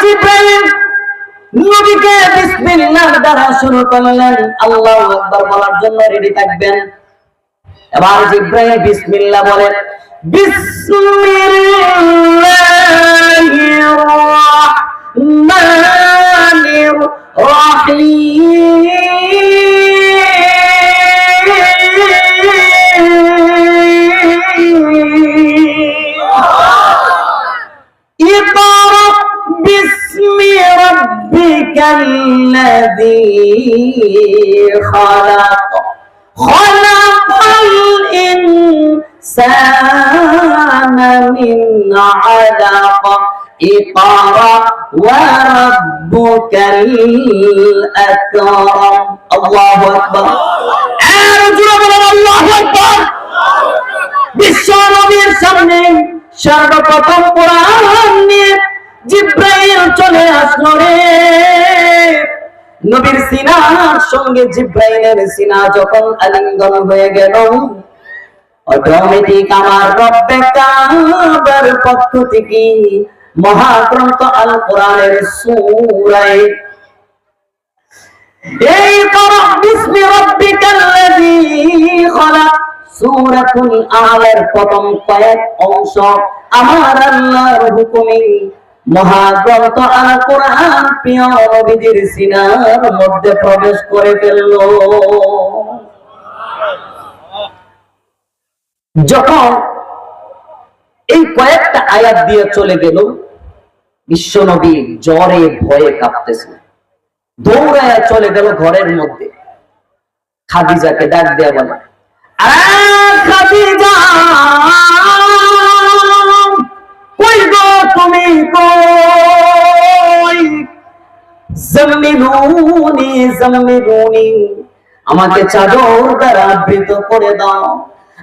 জিবরাইল নবীকে বিসমিল্লাহ দ্বারা শুরু করলেন, আল্লাহু আকবার বলার জন্য রেডি থাকবেন। এবার জিবরাইল বিসমিল্লাহ বলেন, বিসমিল্লাহির রাহমানির রাহিম। ইকরা বিসমি রাব্বিকাল্লাযী খালাক খালাকাল ইনসানা মিন আলাক ইকরা ওয়া রাব্বুকাল আকরাম। আল্লাহু আকবার। আর জোরে বলেন আল্লাহু আকবার। বিশ্ব নবীর সামনে সর্বপ্রথম কোরআন নিয়ে জিবরাইল চলে আসলো রে। নবীর সিনার সঙ্গে জিবরাইলের সিনা যখন আলিঙ্গন হয়ে গেল, অটোমেটিক আমার রব্বে কাবার পক্ষ থেকে মহাগ্রন্থ আল কোরআনের সূরা এই ইকরা বিসমি রাব্বিকাল্লাযী খালাক সূরাতুল আলার প্রথম কয়েক অংশ আমার আল্লাহর হুকুমে মহাগ্রন্থ আল কোরআন প্রিয় নবীজির সিনার মধ্যে প্রবেশ করে ফেলল। যখন এই কয়েকটা আয়াত দিয়ে চলে গেল, বিশ্ব নবী জ্বরে ভয়ে কাঁপতেছে, দৌড়ায় চলে গেল ঘরের মধ্যে। খাদিজাকে ডাক দেয়া বলে, খাদিজা কই গো তুমি কই? জাম্মিলুনি জাম্মিলুনি, আমাকে চাদর দ্বারা আবৃত করে দাও,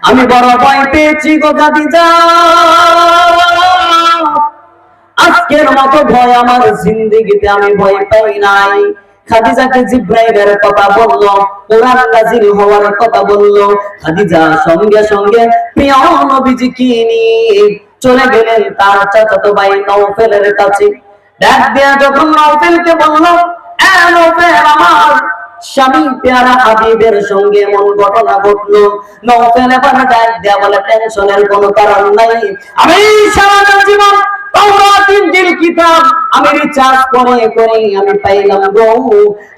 আমি বড় ভয় পেয়েছি গো খাদিজা। আজকের মতো ভয় আমার জিন্দেগিতে আমি ভয় পাই নাই। খাদিজাকে জিবরাইলের কথা বলল, কোরআন নাযিল হওয়ার কথা বলল। খাদিজা সঙ্গে সঙ্গে প্রিয় নবীজিকে নিয়ে চলে গেলেন তার চাচাতো ভাই নওফেলের কাছে। ডাক দেয়া যখন নওফেলকে বলল, এ নওফেল, আমার স্বামী পেয়ারা হাবিবের সঙ্গে এমন ঘটনা ঘটলো। নওফেল এবার ডাক দেয়া বলে, টেনশনের কোনো কারণ নাই, আমি সারা জীবন তাওরাত ইনজিল কিতাব আমি রিচার্জ করে করে আমি পাইলাম গো,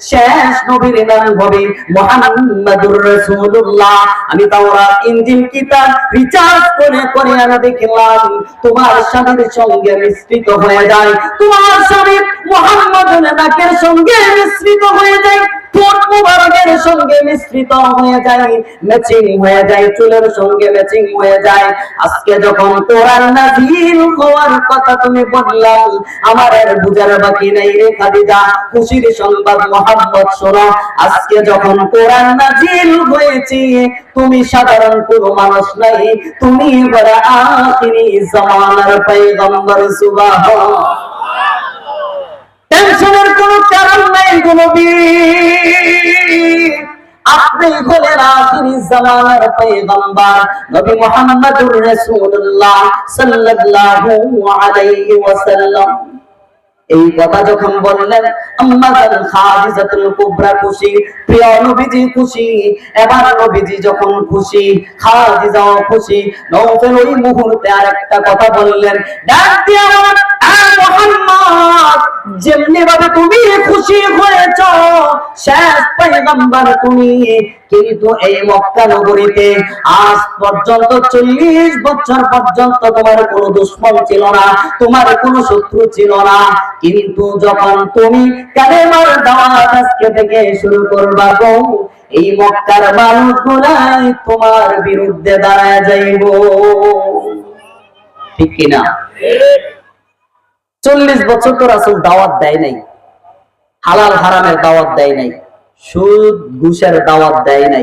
শেষ নবীর নাম হবে মুহাম্মাদুর রাসূলুল্লাহ। আমি তাওরাত ইনজিল কিতাব রিচার্জ করে করে আমি দেখলাম তোমার স্বামীর সঙ্গে মিশ্রিত হয়ে যায়, তোমার স্বামী মুহাম্মাদুর নাকের সঙ্গে মিশ্রিত হয়ে যায়, ঠোঁট মুবারকের সঙ্গে মিশ্রিত হয়ে যায়, ম্যাচিং হয়ে যায়, চুলের সঙ্গে ম্যাচিং হয়ে যায়। আজকে যখন কোরআন নাযিল হওয়ার কথা তুমি বললাম, আমার আর বুঝার বাকি নাই রে খাদিজা। খুশির সংবাদ মুহাম্মদ শোনো, আজকে যখন কোরআন নাযিল হয়েছে, তুমি সাধারণ কোনো মানুষ নাই, তুমি বড় আখিরি জামানার পয়গম্বর। সুবহানাল্লাহ। টেনশনের কোনো কারণ নাই গো নবী, আপনি হলেন আখিরি জামানার পয়গম্বর নবী মুহাম্মদুর রাসূলুল্লাহ সাল্লাল্লাহু আলাইহি ওয়াসাল্লাম। এই কথা যখন বললেন, আম্মা জান খাদিজাতুল কুবরা খুশি, প্রিয় নবীজি খুশি। এবার নবীজি যখন খুশি, খাদিজাও খুশি। নওফেল ওই মুহূর্তে আরেকটা কথা বললেন, ডাক দিয়া বলেন, এ মুহাম্মদ, যেমনি ভাবে তুমি খুশি হয়েছো, শেষ পয়গম্বর তুমি, কিন্তু এই মক্কা নগরীতে আজ পর্যন্ত 40 বছর পর্যন্ত তোমার কোনো দুশমন ছিল না, তোমার কোনো শত্রু ছিল না। কিন্তু যখন তুমি কালেমার দাওয়াত আজকে থেকে শুরু করবা গো, এই মক্কার মানুষগুলাই তোমার বিরুদ্ধে দাঁড়ায় যাইব। ঠিক কিনা? 40 বছর তো রাসূল দাওয়াত দেয় নাই, হালাল হারামের দাওয়াত দেয় নাই, সুদ ঘুষের দাওয়াত দেয় নাই।